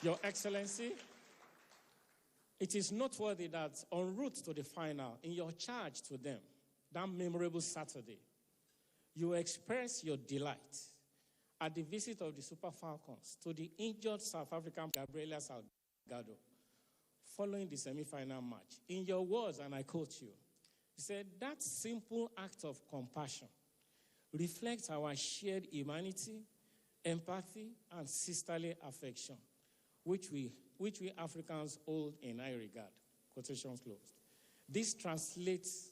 Your Excellency, it is noteworthy that en route to the final, in your charge to them, that memorable Saturday, you expressed your delight at the visit of the Super Falcons to the injured South African Gabriela Salgado following the semi-final match. In your words, and I quote you, you said, that simple act of compassion reflects our shared humanity, empathy, and sisterly affection, which we Africans hold in high regard. Quotation closed. This translates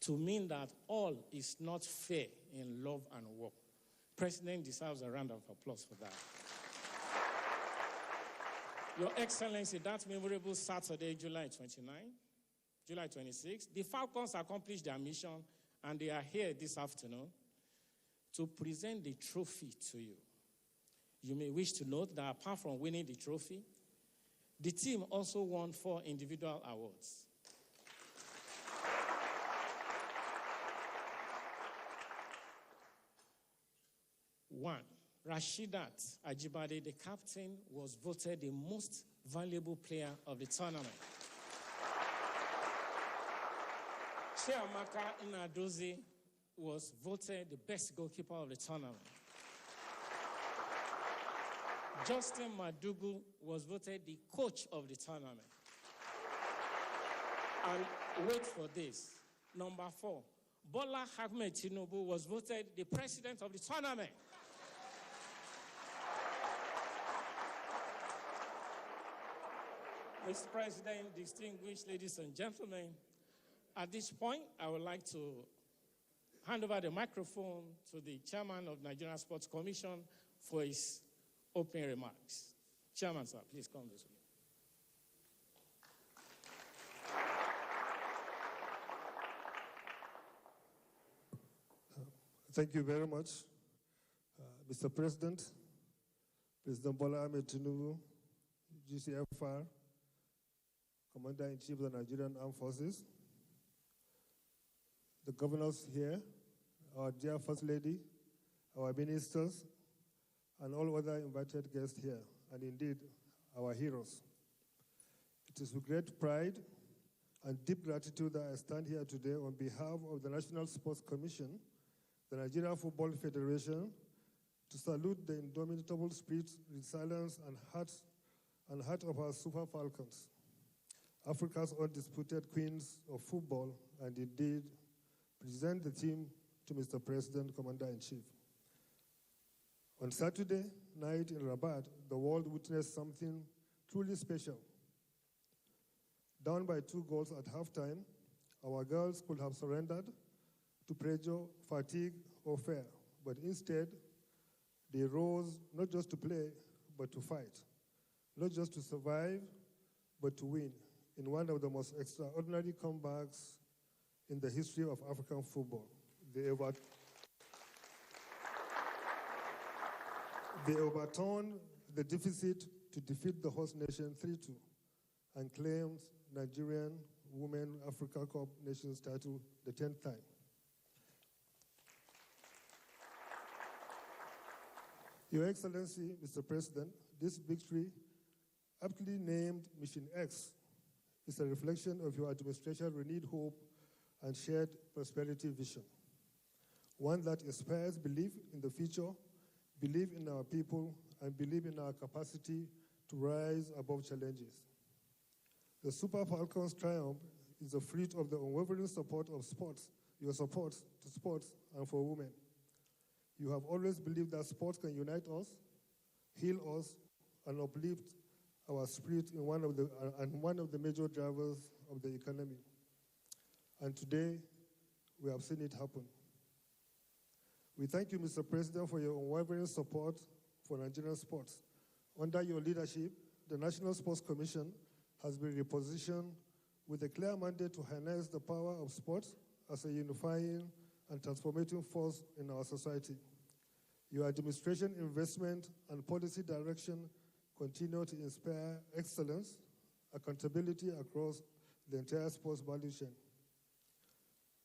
to mean that all is not fair in love and war. President deserves a round of applause for that. Your Excellency, that memorable Saturday, July 26, the Falcons accomplished their mission, and they are here this afternoon to present the trophy to you. You may wish to note that apart from winning the trophy, the team also won 4 individual awards. One, Rashidat Ajibade, the captain, was voted the most valuable player of the tournament. Chiamaka Nnadozie was voted the best goalkeeper of the tournament. Justin Madugu was voted the coach of the tournament. And wait for this, number 4, Bola Ahmed Tinubu was voted the president of the tournament. Mr. President, distinguished ladies and gentlemen, at this point, I would like to hand over the microphone to the chairman of the Nigerian Sports Commission for his opening remarks. Chairman, sir, please come this way. Thank you very much, Mr. President, President Bola Ahmed Tinubu, GCFR, Commander-in-Chief of the Nigerian Armed Forces, the governors here, our dear First Lady, our ministers, and all other invited guests here, and indeed, our heroes. It is with great pride and deep gratitude that I stand here today on behalf of the National Sports Commission, the Nigerian Football Federation, to salute the indomitable spirit, resilience, and heart of our Super Falcons, Africa's undisputed queens of football, and indeed present the team to Mr. President, Commander-in-Chief. On Saturday night in Rabat, the world witnessed something truly special. Down by 2 goals at halftime, our girls could have surrendered to pressure, fatigue, or fear, but instead, they rose not just to play, but to fight, not just to survive, but to win, in one of the most extraordinary comebacks in the history of African football. They overturned the deficit to defeat the host nation 3-2 and claimed Nigerian Women Africa Cup Nations title the 10th time. Your Excellency, Mr. President, this victory, aptly named Mission X, is a reflection of your administration's renewed hope and shared prosperity vision, one that inspires belief in the future, belief in our people, and belief in our capacity to rise above challenges. The Super Falcons' triumph is the fruit of the unwavering support of sports, your support to sports and for women. You have always believed that sports can unite us, heal us, and uplift our spirit in one of the major drivers of the economy. And today, we have seen it happen. We thank you, Mr. President, for your unwavering support for Nigerian sports. Under your leadership, the National Sports Commission has been repositioned with a clear mandate to harness the power of sports as a unifying and transformative force in our society. Your administration, investment, and policy direction continue to inspire excellence, accountability across the entire sports value chain.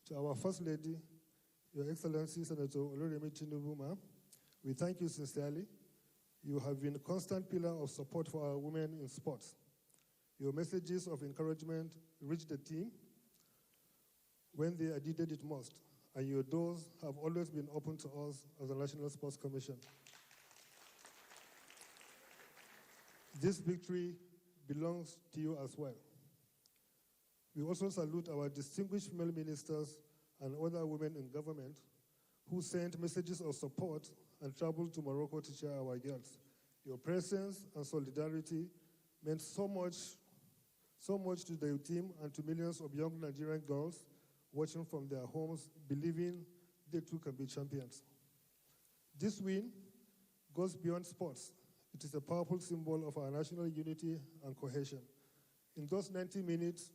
To our First Lady, Your Excellency, Senator Oloremi Tinubu, ma'am, we thank you sincerely. You have been a constant pillar of support for our women in sports. Your messages of encouragement reach the team when they needed it most, and your doors have always been open to us as the National Sports Commission. This victory belongs to you as well. We also salute our distinguished female ministers and other women in government who sent messages of support and traveled to Morocco to cheer our girls. Your presence and solidarity meant so much to the team and to millions of young Nigerian girls watching from their homes, believing they too can be champions. This win goes beyond sports. It is a powerful symbol of our national unity and cohesion. In those 90 minutes,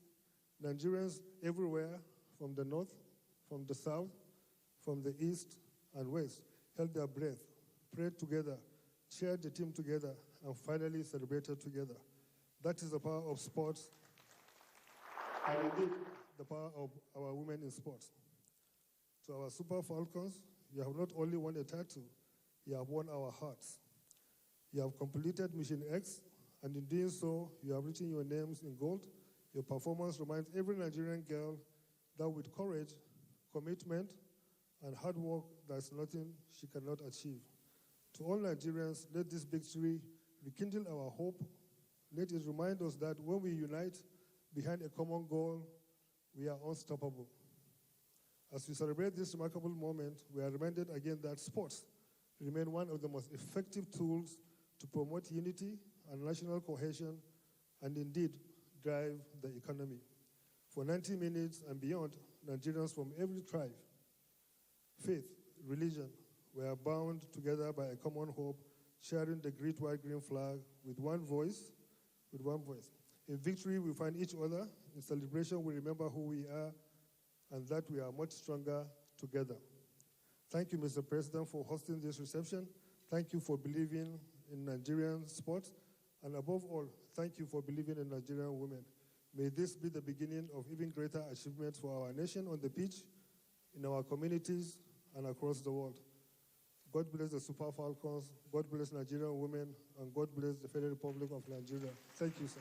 Nigerians everywhere, from the north, from the south, from the east and west, held their breath, prayed together, cheered the team together, and finally celebrated together. That is the power of sports, and indeed the power of our women in sports. To our Super Falcons, you have not only won a title, you have won our hearts. You have completed Mission X, and in doing so, you have written your names in gold. Your performance reminds every Nigerian girl that with courage, commitment, and hard work, there's nothing she cannot achieve. To all Nigerians, let this victory rekindle our hope. Let it remind us that when we unite behind a common goal, we are unstoppable. As we celebrate this remarkable moment, we are reminded again that sports remain one of the most effective tools to promote unity and national cohesion, and indeed drive the economy. For 90 minutes and beyond, Nigerians from every tribe, faith, religion were bound together by a common hope, sharing the great white green flag with one voice. In victory, we find each other. In celebration, we remember who we are and that we are much stronger together. Thank you, Mr. President, for hosting this reception. Thank you for believing in Nigerian sports. And above all, thank you for believing in Nigerian women. May this be the beginning of even greater achievements for our nation on the pitch, in our communities, and across the world. God bless the Super Falcons, God bless Nigerian women, and God bless the Federal Republic of Nigeria. Thank you, sir.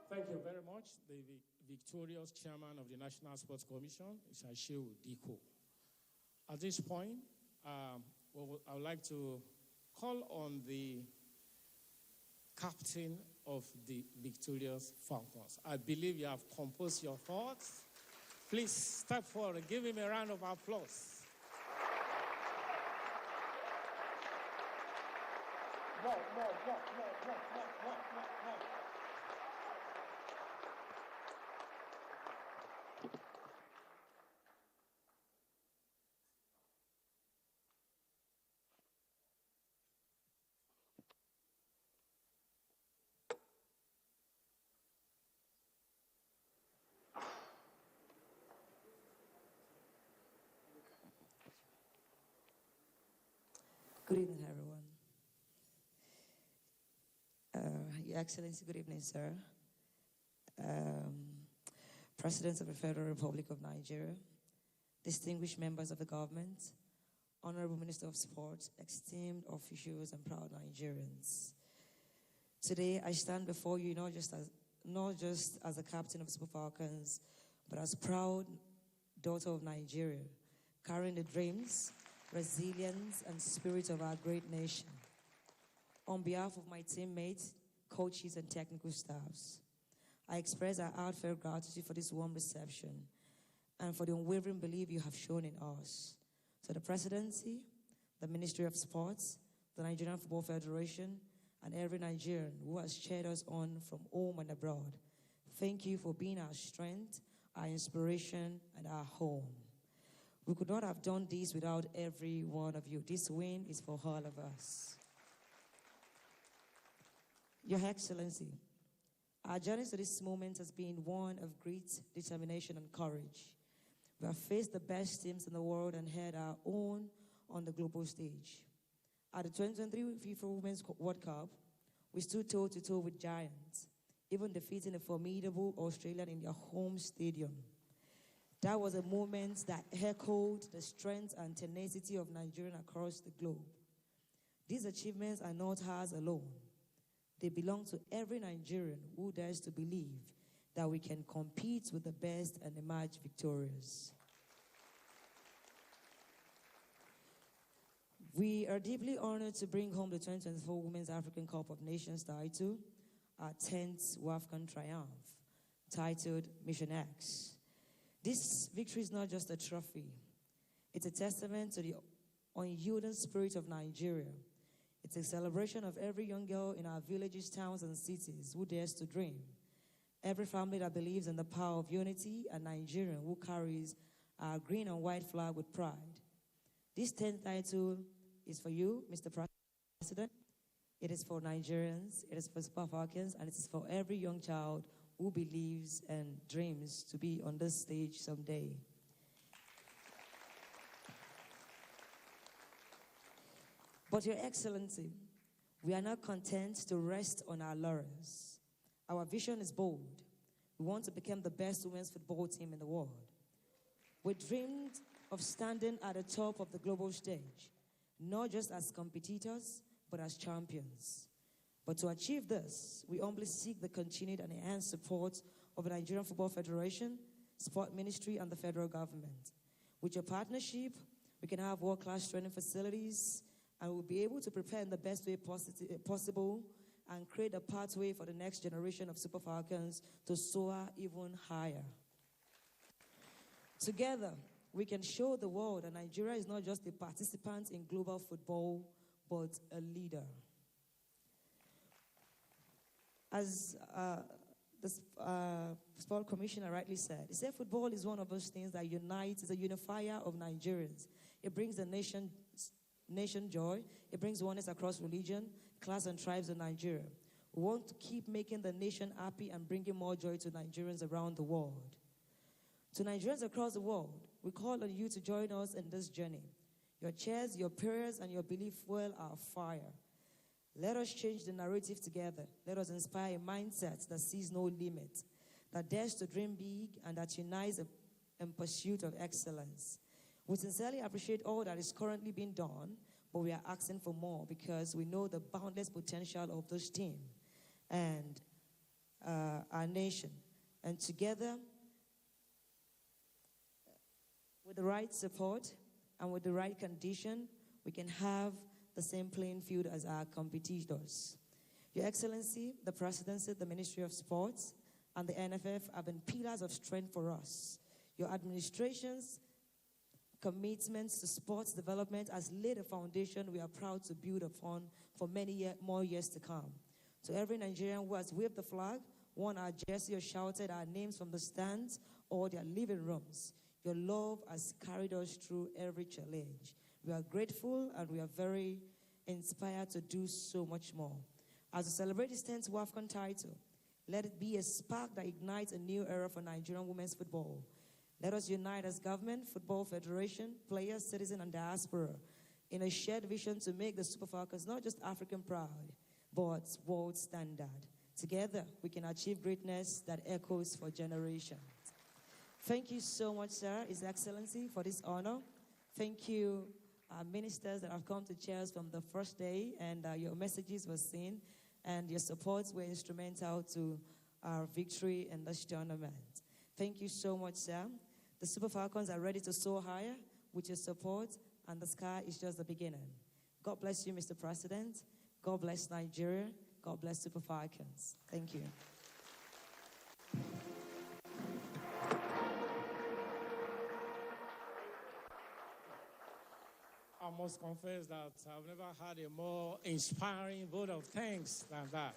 Thank you very much, the victorious chairman of the National Sports Commission, Isashewu Diko. At this point, I would like to call on the captain of the victorious Falcons. I believe you have composed your thoughts. Please step forward and give him a round of applause. No. Good evening, everyone. Your Excellency, good evening, sir. President of the Federal Republic of Nigeria, distinguished members of the government, Honorable Minister of Sports, esteemed officials, and proud Nigerians. Today, I stand before you not just as a captain of Super Falcons, but as proud daughter of Nigeria, carrying the dreams, resilience, and spirit of our great nation. On behalf of my teammates, coaches, and technical staffs, I express our heartfelt gratitude for this warm reception and for the unwavering belief you have shown in us. To the Presidency, the Ministry of Sports, the Nigerian Football Federation, and every Nigerian who has cheered us on from home and abroad, thank you for being our strength, our inspiration, and our home. We could not have done this without every one of you. This win is for all of us. Your Excellency, our journey to this moment has been one of great determination and courage. We have faced the best teams in the world and had our own on the global stage. At the 2023 FIFA Women's World Cup, we stood toe-to-toe with giants, even defeating a formidable Australian in their home stadium. That was a moment that echoed the strength and tenacity of Nigerians across the globe. These achievements are not ours alone. They belong to every Nigerian who dares to believe that we can compete with the best and emerge victorious. We are deeply honored to bring home the 2024 Women's African Cup of Nations title, our 10th WAFCON triumph, titled Mission X. This victory is not just a trophy. It's a testament to the unyielding spirit of Nigeria. It's a celebration of every young girl in our villages, towns, and cities who dares to dream. Every family that believes in the power of unity, and Nigerian who carries our green and white flag with pride. This 10th title is for you, Mr. President. It is for Nigerians, it is for Super Falcons, and it is for every young child who believes and dreams to be on this stage someday. But Your Excellency, we are not content to rest on our laurels. Our vision is bold. We want to become the best women's football team in the world. We dreamed of standing at the top of the global stage, not just as competitors, but as champions. But to achieve this, we humbly seek the continued and enhanced support of the Nigerian Football Federation, Sport Ministry, and the federal government. With your partnership, we can have world-class training facilities, and we'll be able to prepare in the best way possible and create a pathway for the next generation of Super Falcons to soar even higher. Together, we can show the world that Nigeria is not just a participant in global football, but a leader. As the Sport Commissioner rightly said, he said football is one of those things that unites, is a unifier of Nigerians. It brings the nation joy. It brings oneness across religion, class, and tribes in Nigeria. We want to keep making the nation happy and bringing more joy to Nigerians around the world. To Nigerians across the world, we call on you to join us in this journey. Your cheers, your prayers, and your belief fuel our fire. Let us change the narrative together. Let us inspire a mindset that sees no limit, that dares to dream big, and that unites in pursuit of excellence. We sincerely appreciate all that is currently being done, but we are asking for more because we know the boundless potential of this team and our nation. And together, with the right support and with the right condition, we can have the same playing field as our competitors. Your Excellency, the Presidency, the Ministry of Sports, and the NFF have been pillars of strength for us. Your administration's commitments to sports development has laid a foundation we are proud to build upon for many more years to come. To every Nigerian who has waved the flag, worn our jersey, or shouted our names from the stands or their living rooms, your love has carried us through every challenge. We are grateful and we are very inspired to do so much more. As we celebrate this 10th WAFCON title, let it be a spark that ignites a new era for Nigerian women's football. Let us unite as government, football federation, players, citizens, and diaspora in a shared vision to make the Super Falcons not just African proud, but world standard. Together, we can achieve greatness that echoes for generations. Thank you so much, sir, His Excellency, for this honor. Thank you, ministers that have come to chairs from the first day, and your messages were seen, and your supports were instrumental to our victory in this tournament. Thank you so much, sir. The Super Falcons are ready to soar higher with your support, and the sky is just the beginning. God bless you, Mr. President. God bless Nigeria. God bless Super Falcons. Thank you. I must confess that I've never had a more inspiring vote of thanks than that.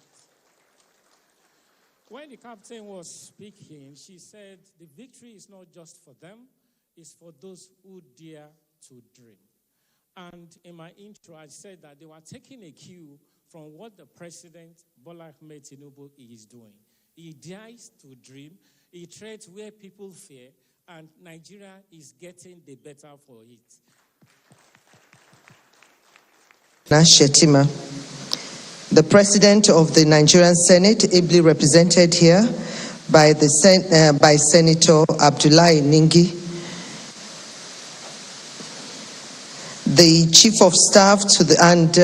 When the captain was speaking, she said, the victory is not just for them, it's for those who dare to dream. And in my intro, I said that they were taking a cue from what the president, Bola Ahmed Tinubu, is doing. He dares to dream, he treads where people fear, and Nigeria is getting the better for it. Shetima, the President of the Nigerian Senate, ably represented here by Senator Abdullahi Ningi, the Chief of Staff and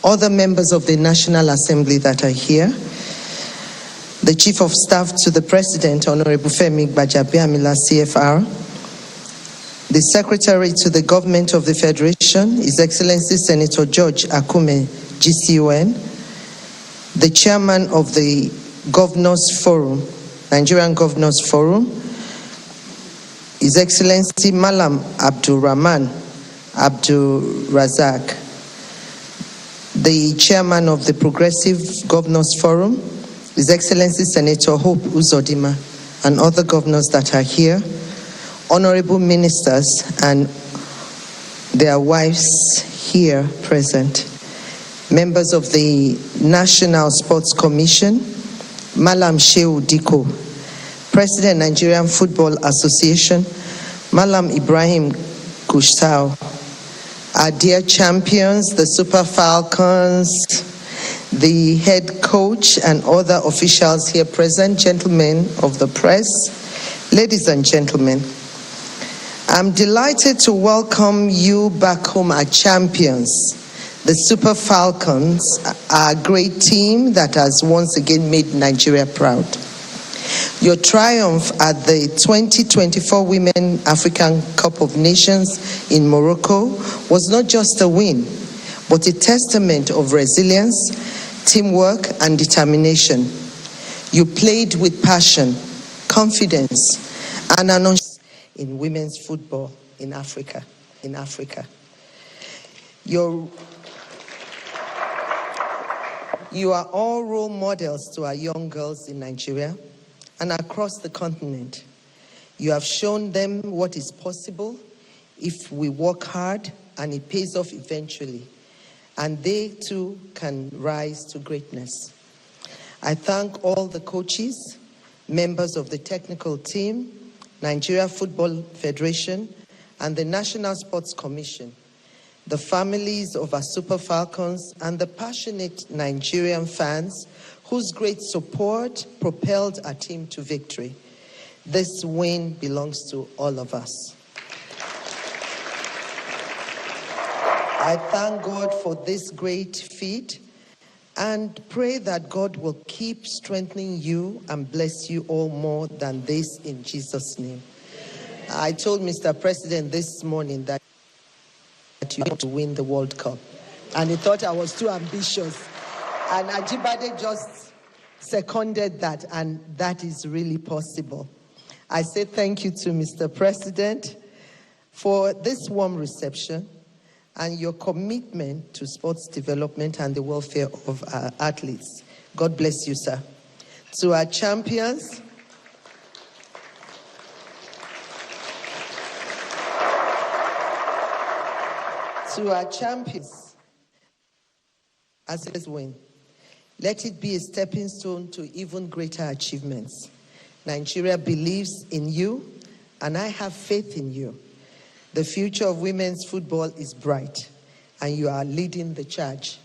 other members of the National Assembly that are here, the Chief of Staff to the President, Honorable Femi Gbajabiamila, CFR, the Secretary to the Government of the Federation, His Excellency Senator George Akume, GCON, the Chairman of the Governors Forum, Nigerian Governors Forum, His Excellency Malam Abdul Rahman Abdul Razak, the Chairman of the Progressive Governors Forum, His Excellency Senator Hope Uzodima, and other governors that are here, honorable ministers and their wives here present, members of the National Sports Commission, Malam Shehu Diko, President Nigerian Football Association, Malam Ibrahim Gushtau, our dear champions, the Super Falcons, the head coach and other officials here present, gentlemen of the press, ladies and gentlemen, I'm delighted to welcome you back home, our champions, the Super Falcons, our great team that has once again made Nigeria proud. Your triumph at the 2024 Women African Cup of Nations in Morocco was not just a win, but a testament of resilience, teamwork, and determination. You played with passion, confidence, and an in women's football in Africa. You are all role models to our young girls in Nigeria and across the continent. You have shown them what is possible if we work hard, and it pays off eventually. And they too can rise to greatness. I thank all the coaches, members of the technical team, Nigeria Football Federation, and the National Sports Commission, the families of our Super Falcons, and the passionate Nigerian fans whose great support propelled our team to victory. This win belongs to all of us. I thank God for this great feat and pray that God will keep strengthening you and bless you all more than this in Jesus' name. I told Mr. President this morning that you want to win the World Cup, and he thought I was too ambitious. And Ajibade just seconded that, and that is really possible. I say thank you to Mr. President for this warm reception and your commitment to sports development and the welfare of our athletes. God bless you, sir. To our champions, as this win, let it be a stepping stone to even greater achievements. Nigeria believes in you, and I have faith in you. The future of women's football is bright, and you are leading the charge.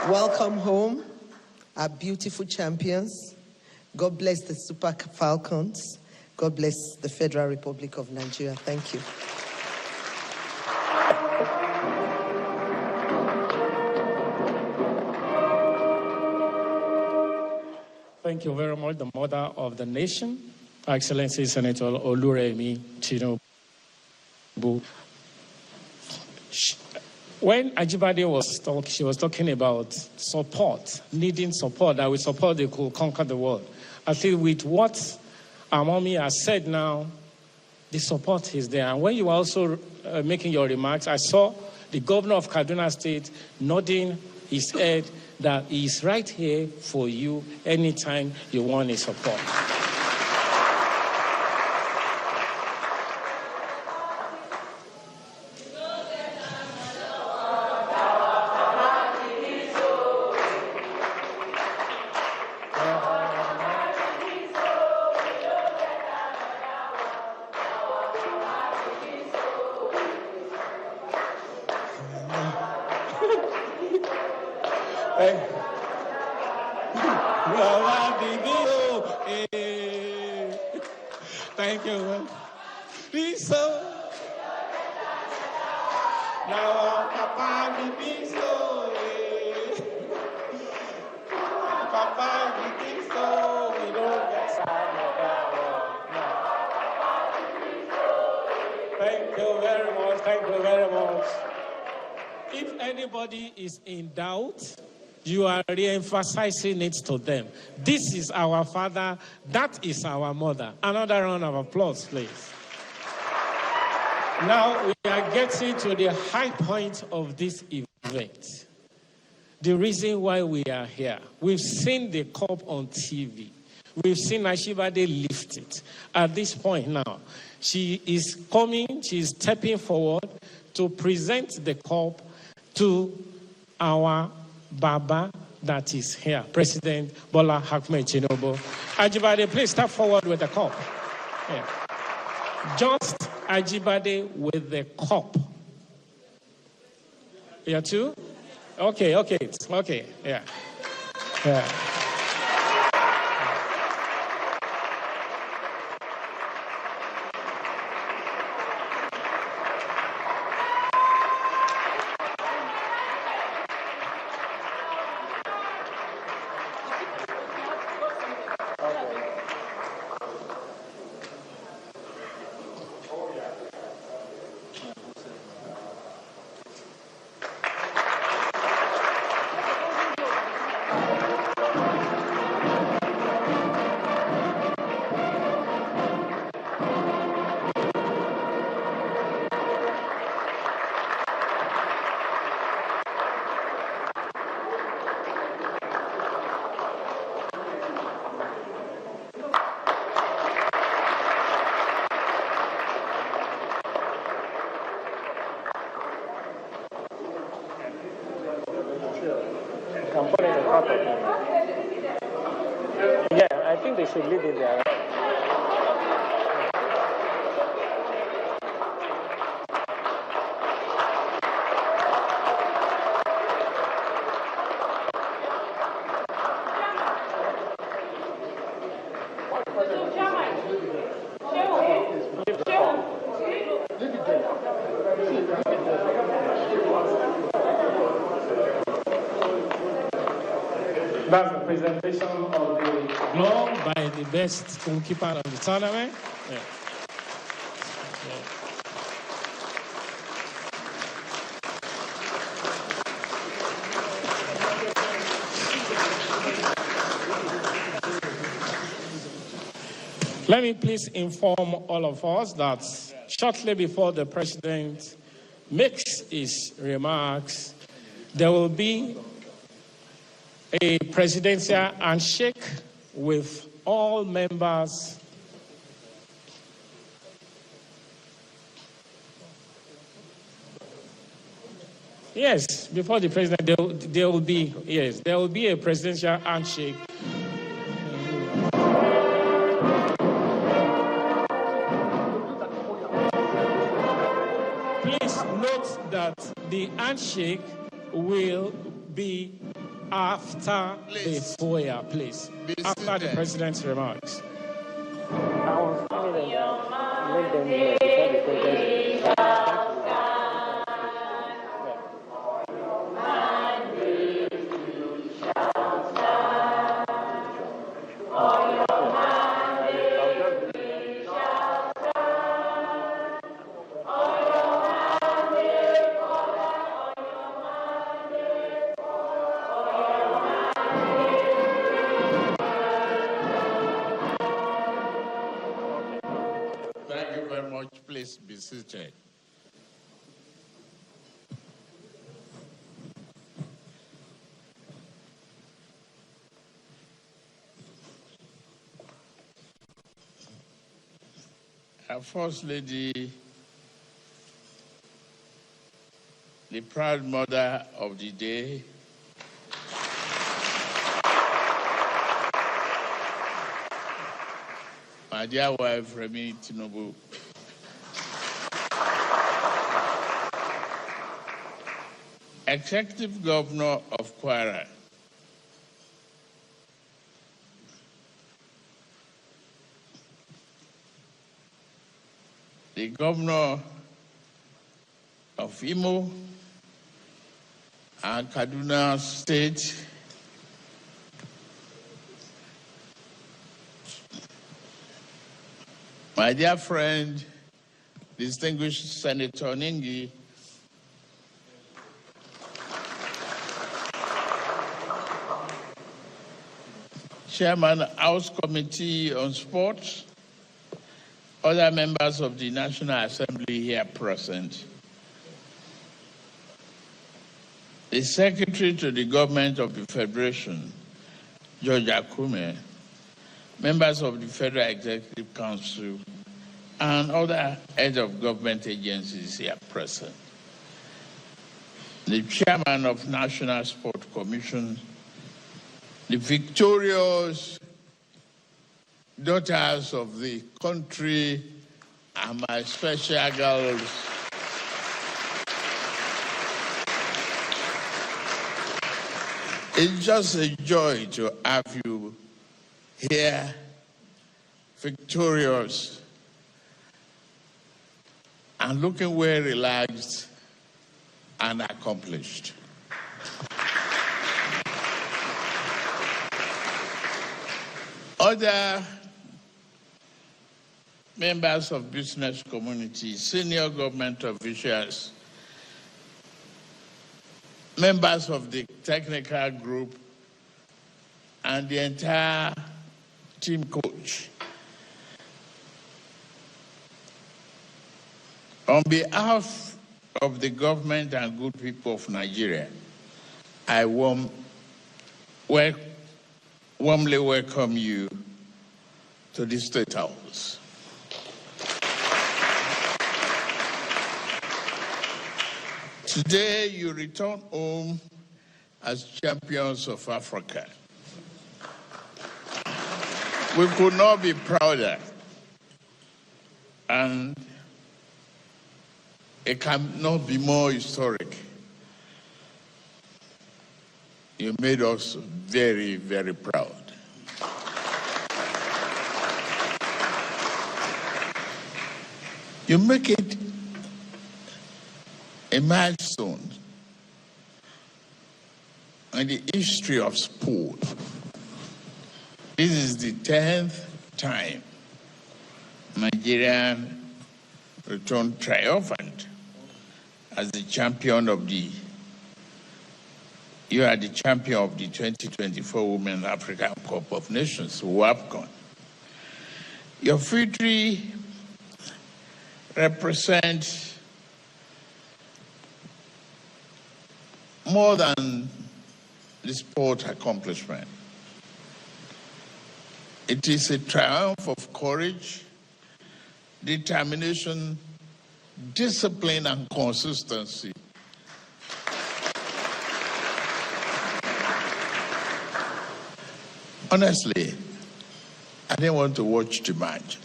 Welcome home, our beautiful champions. God bless the Super Falcons. God bless the Federal Republic of Nigeria. Thank you. Thank you very much, the mother of the nation, Her Excellency Senator Oluremi Tinubu. When Ajibade was talking, she was talking about support, needing support, that with support they could conquer the world. I think with what our mommy has said now, the support is there. And when you were also making your remarks, I saw the governor of Kaduna State nodding his head that he is right here for you anytime you want his support. Thank you. Please, so. Now, Papa, be so. Papa, be so. We don't get sad about that. Thank you very much. Thank you very much. If anybody is in doubt, you are re-emphasizing it to them. This is our father, that is our mother. Another round of applause, please. Now we are getting to the high point of this event. The reason why we are here. We've seen the cup on TV. We've seen Ashibade lift it. At this point now, she is stepping forward to present the cup to our Baba that is here, President Bola Ahmed Tinubu. Ajibade, please step forward with the cup. Yeah. Just Ajibade with the cup. Yeah, too? Okay, yeah. Yeah. Yeah, I think they should leave it there. That's the presentation of the glove by the best goalkeeper of the tournament. Yeah. Let me please inform all of us that shortly before the president makes his remarks, there will be a presidential handshake with all members Yes, before the president, there will be a presidential handshake. Please note that the handshake will be after the foyer, please. After the president's remarks. I was telling them make them before the president. Thank you very much. Please be seated. Our First Lady, the proud mother of the day, my dear wife, Remi Tinubu, Executive Governor of Kwara, the governor of Imo and Kaduna State, my dear friend, distinguished Senator Ningi, Chairman, House Committee on Sports, other members of the National Assembly here present, the Secretary to the Government of the Federation, George Akume, members of the Federal Executive Council, and other heads of government agencies here present, the Chairman of National Sport Commission, the victorious daughters of the country, and my special girls, it's just a joy to have you here, victorious, and looking well relaxed and accomplished. Other members of business community, senior government officials, members of the technical group, and the entire team coach. On behalf of the government and good people of Nigeria, I warmly welcome you to the State House. Today, you return home as champions of Africa. We could not be prouder, and it cannot be more historic. You made us very, very proud. You make it a milestone in the history of sport. This is the 10th time Nigerian returned triumphant as the champion of you are the champion of the 2024 Women African Cup of Nations, WAFCON. Your victory represents more than the sport accomplishment. It is a triumph of courage, determination, discipline, and consistency. Honestly, I didn't want to watch the match.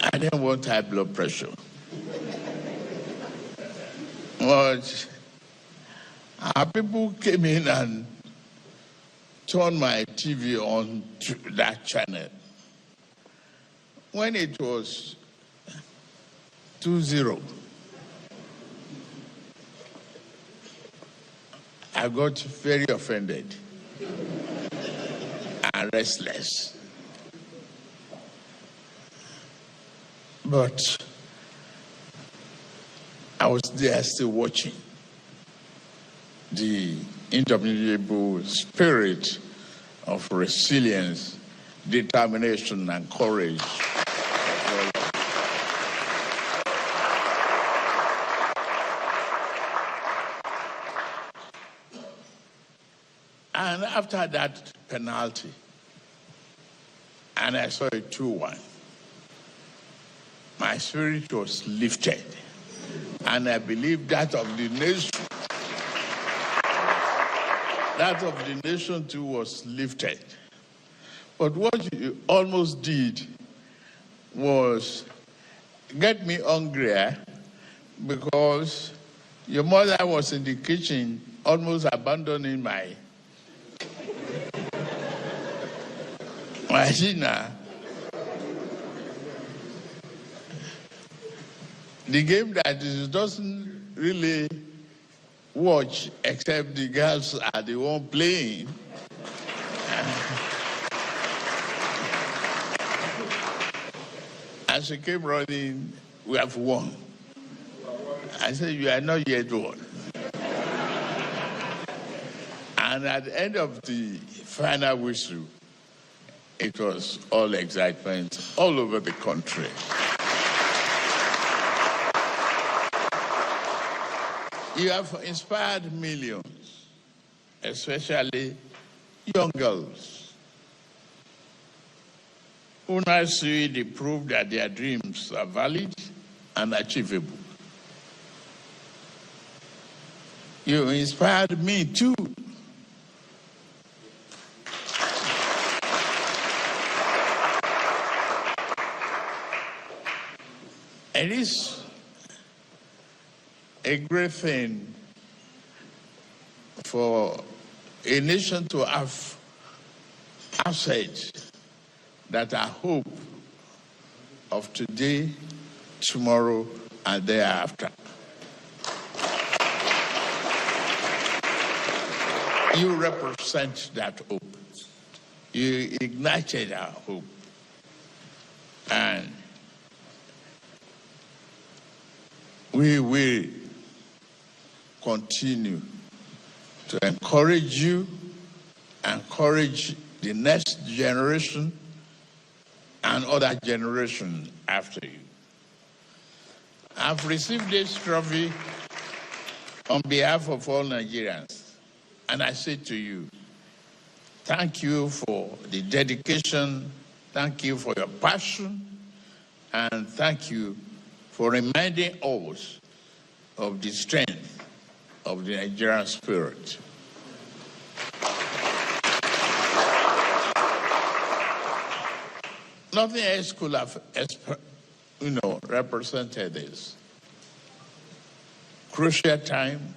I didn't want high blood pressure. But our people came in and turned my TV on to that channel. When it was 2-0, I got very offended and restless. But I was there still watching the indomitable spirit of resilience, determination, and courage. And after that penalty, and I saw it 2-1, my spirit was lifted. And I believe that of the nation too was lifted. But what you almost did was get me hungrier, because your mother was in the kitchen almost abandoning my dinner. the game that is doesn't really watch except the girls are the one playing. As she came running, we have won. I said, you are not yet won. And at the end of the final whistle, it was all excitement all over the country. You have inspired millions, especially young girls, who now see the proof that their dreams are valid and achievable. You inspired me too. It is a great thing for a nation to have assets that are hope of today, tomorrow, and thereafter. You represent that hope. You ignited our hope. And we will continue to encourage you, encourage the next generation and other generations after you. I've received this trophy on behalf of all Nigerians, and I say to you, thank you for the dedication, thank you for your passion, and thank you for reminding us of the strength of the Nigerian spirit. Nothing else could have, represented this crucial time,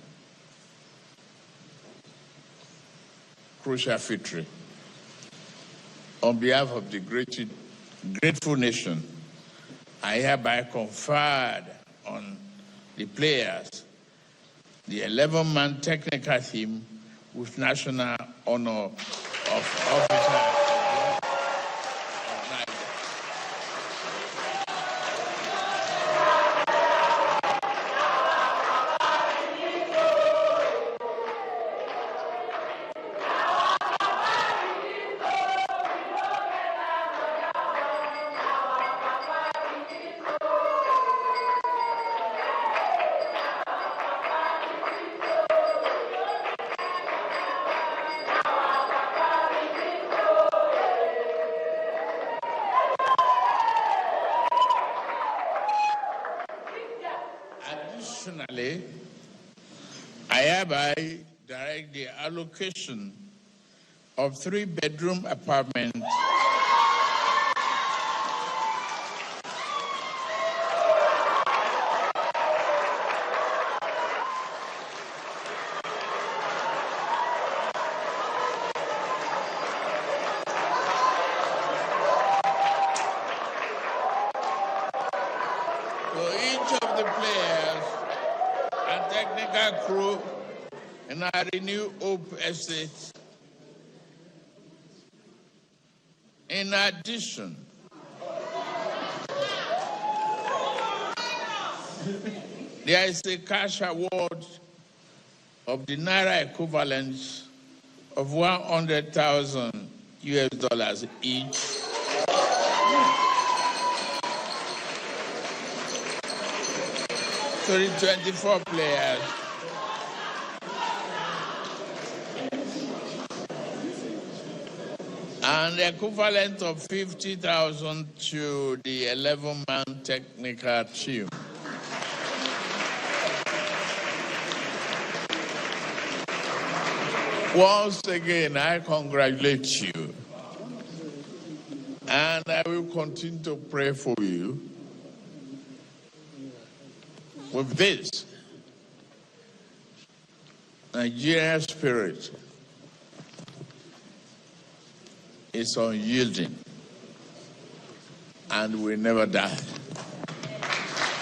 crucial victory. On behalf of the grateful nation, I hereby conferred on the players the 11-man technical team with national honor of officer. Additionally, I hereby direct the allocation of 3-bedroom apartments to each of the players and technical crew in our Renew Hope Estate. In addition, there is a cash award of the Naira equivalent of $100,000 each to the 24 players. And the equivalent of $50,000 to the 11-man technical team. Once again, I congratulate you. And I will continue to pray for you. With this, Nigerian spirit is unyielding and will never die.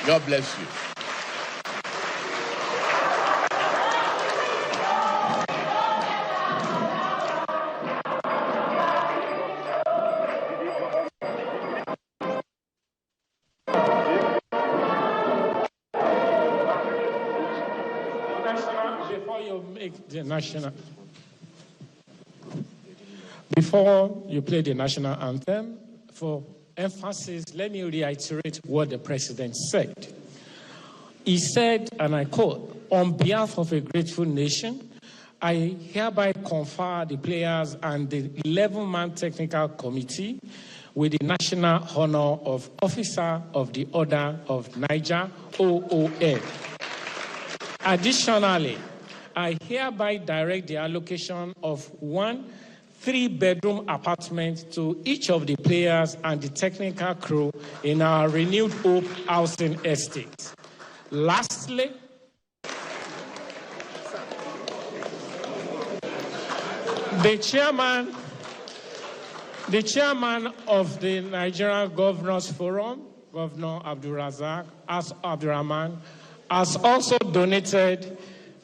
God bless you. take the national... Before you play the national anthem, for emphasis, let me reiterate what the president said. He said, and I quote, "On behalf of a grateful nation, I hereby confer the players and the 11-man technical committee with the national honor of Officer of the Order of Niger, OON. Additionally, I hereby direct the allocation of 1 3-bedroom apartment to each of the players and the technical crew in our Renewed Hope housing estate. Lastly, the chairman of the Nigerian Governors Forum, Governor Abdulrazak Abdurrahman, has also donated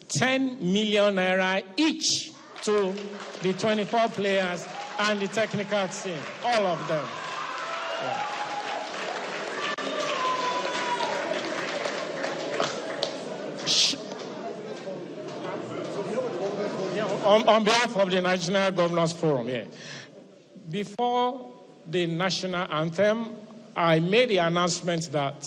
10 million naira each to the 24 players and the technical team, all of them. On behalf of the National Governors Forum, Before the national anthem, I made the announcement that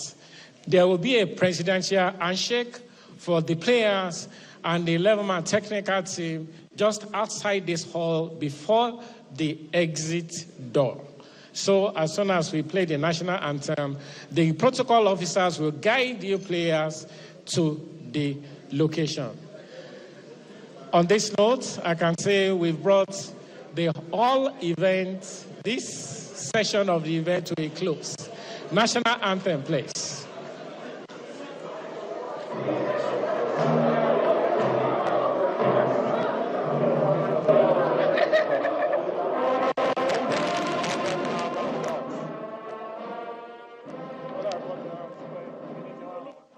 there will be a presidential handshake for the players and the 11-man technical team just outside this hall before the exit door. So as soon as we play the national anthem, the protocol officers will guide you players to the location. On this note, I can say we've brought the whole event, this session of the event, to a close. National anthem, please.